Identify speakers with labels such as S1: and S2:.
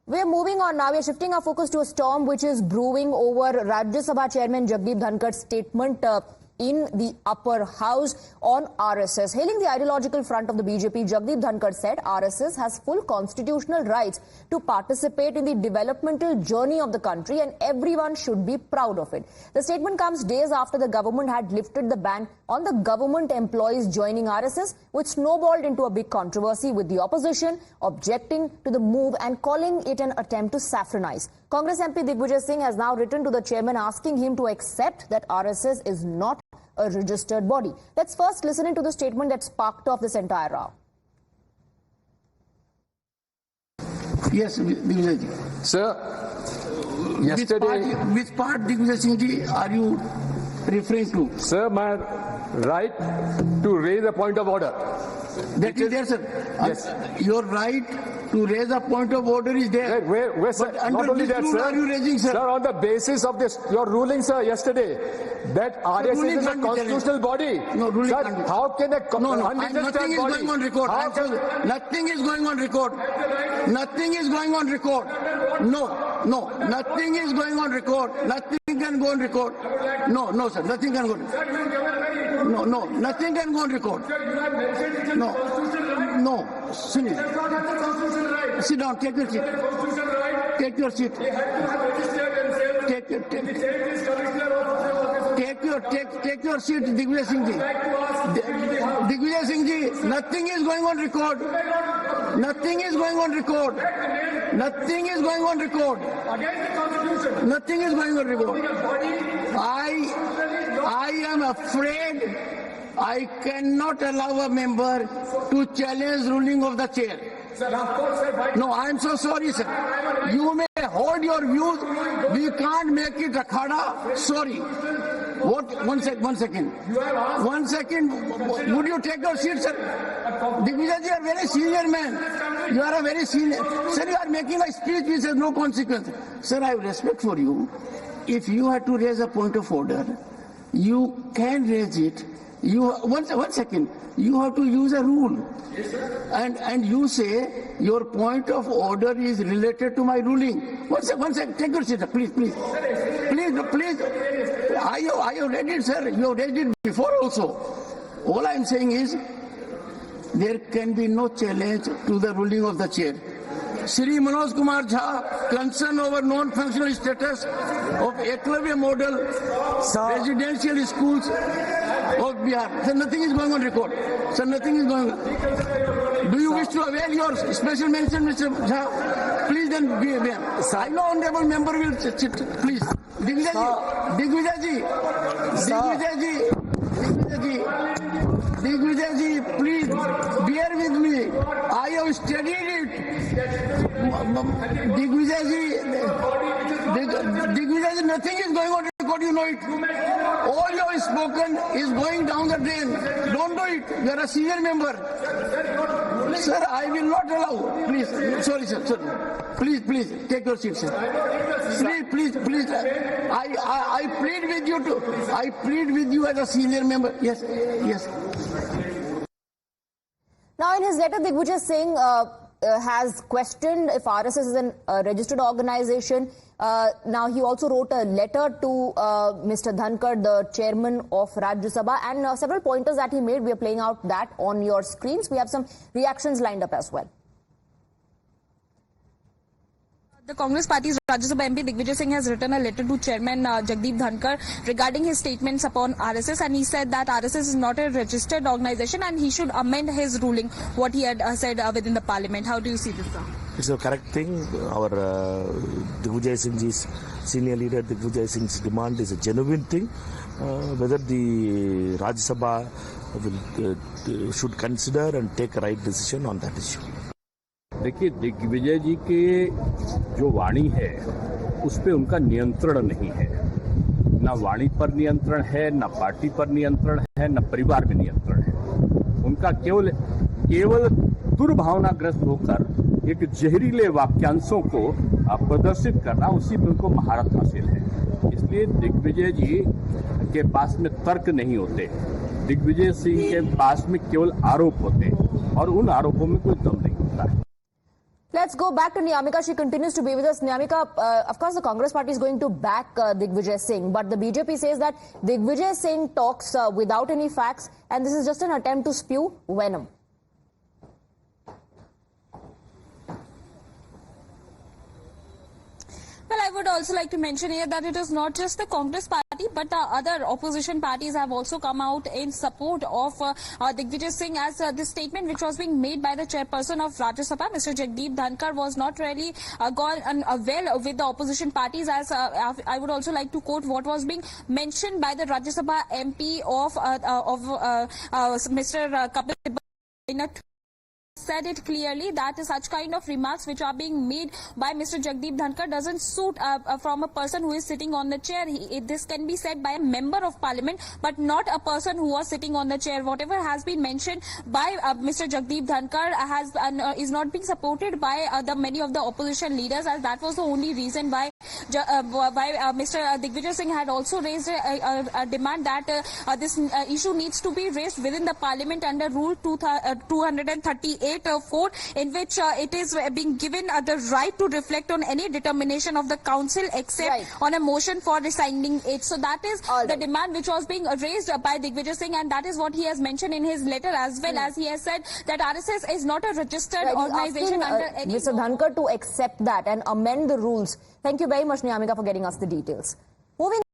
S1: We're moving on now. We're shifting our focus to a storm which is brewing over Rajya Sabha Chairman Jagdeep Dhankar's statement in the upper house on RSS. Hailing the ideological front of the BJP, Jagdeep Dhankar said RSS has full constitutional rights to participate in the developmental journey of the country and everyone should be proud of it. The statement comes days after the government had lifted the ban on the government employees joining RSS, which snowballed into a big controversy with the opposition objecting to the move and calling it an attempt to saffronize. Congress MP Digvijay Singh has now written to the chairman asking him to accept that RSS is not a registered body. Let's first listen into the statement that sparked off this entire row.
S2: Yes, Digvijay ji.
S3: Sir, yesterday...
S2: Which part Digvijay Singh ji are you referring to?
S3: Sir, my right to raise a point of order.
S2: That is there, sir.
S3: Yes.
S2: Your right to raise a point of order is there.
S3: Where, sir,
S2: but under
S3: not only
S2: this
S3: that,
S2: rule
S3: sir.
S2: Are you raising, sir?
S3: Sir, on the basis of this, your ruling, sir, yesterday, that RSS is a constitutional body.
S2: No, ruling
S3: sir,
S2: can't be.
S3: how can a
S2: nothing is going on record. Nothing is going on record. Nothing is going on record. No, nothing is going on record. Nothing can go on record. No, sir, nothing can go on record. No, nothing can go on record. No, sit down, take your seat. Take your seat. Take your seat, Digvijay Singh ji. Digvijay Singh ji, nothing is going on record. Nothing is going on record. Nothing is going on record. Nothing is going on record. I am afraid I cannot allow a member to challenge ruling of the chair. No, I am so sorry, sir. You may hold your views. We can't make it akhada. Sorry. What? One second. Would you take your seat, sir? Digvijay ji, you are a very senior man. You are a very senior. Sir, you are making a speech which has no consequence. Sir, I have respect for you. If you had to raise a point of order, you can raise it. One second. You have to use a rule. Yes, sir. And you say your point of order is related to my ruling. One second. Take your seat, please. Please. I have read it, sir. You have read it before also. All I am saying is there can be no challenge to the ruling of the chair. Shri Manoj Kumar Jha, concern over non-functional status of Eklavya model residential schools of Bihar. Sir, nothing is going on record. Sir, nothing is going on. Do you wish to avail your special mention, Mr. Jha? Please then be aware. I know honorable member will sit. Please. Digvijay ji, please bear with me. I have studied it. Digvijay ji, nothing is going on record, you know it. All you have spoken is going down the drain. Don't do it. You are a senior member. Sir, I will not allow. Please. Sorry, sir. Sorry. Please, take your seat, sir. Please. I plead with you as a senior member. Yes.
S1: Now, in his letter, Digvijay Singh has questioned if RSS is a registered organization. Now, he also wrote a letter to Mr. Dhankar, the chairman of Rajya Sabha, and several pointers that he made. We are playing out that on your screens. We have some reactions lined up as well.
S4: The Congress Party's Rajya Sabha MP Digvijay Singh has written a letter to Chairman Jagdeep Dhankar regarding his statements upon RSS, and he said that RSS is not a registered organization and he should amend his ruling, what he had said within the parliament. How do you see this, sir?
S5: It's a correct thing. Our Digvijay Singh's senior leader Digvijay Singh's demand is a genuine thing. Whether the Rajya Sabha should consider and take a right decision on that issue.
S6: देखिए, दिग्विजय जी के जो वाणी है उस पे उनका नियंत्रण नहीं है। ना वाणी पर नियंत्रण है, ना पार्टी पर नियंत्रण है, ना परिवार में नियंत्रण है। उनका केवल दुर्भावनाग्रस्त होकर एक जहरीले वाक्यांशों को प्रदर्शित करना, उसी में उनको महारत हासिल है। इसलिए दिग्विजय जी के पास में तर्क नहीं होते। दिग्विजय सिंह के पास में केवल आरोप होते और उन आरोपों में कोई दम नहीं होता है।
S1: Let's go back to Niyamika. She continues to be with us. Niyamika, of course, the Congress party is going to back Digvijay Singh, but the BJP says that Digvijay Singh talks without any facts, and this is just an attempt to spew venom.
S4: Well, I would also like to mention here that it is not just the Congress party, but the other opposition parties have also come out in support of Digvijay Singh, as the statement which was being made by the chairperson of Rajya Sabha, Mr. Jagdeep Dhankar, was not really gone well with the opposition parties. As I would also like to quote what was being mentioned by the Rajya Sabha MP of Mr. Kapil Sibal, said it clearly that such kind of remarks which are being made by Mr. Jagdeep Dhankar doesn't suit from a person who is sitting on the chair. This can be said by a member of parliament, but not a person who was sitting on the chair. Whatever has been mentioned by Mr. Jagdeep Dhankar is not being supported by many of the opposition leaders, as that was the only reason why Mr. Digvijay Singh had also raised a demand that this issue needs to be raised within the parliament under Rule 238(4), in which it is being given the right to reflect on any determination of the council except on a motion for rescinding it. So that is the demand which was being raised by Digvijay Singh, and that is what he has mentioned in his letter, as well as he has said that RSS is not a registered organization under any
S1: Mr. Dhankar to accept that and amend the rules. Thank you very much, Niyamika, for getting us the details. Moving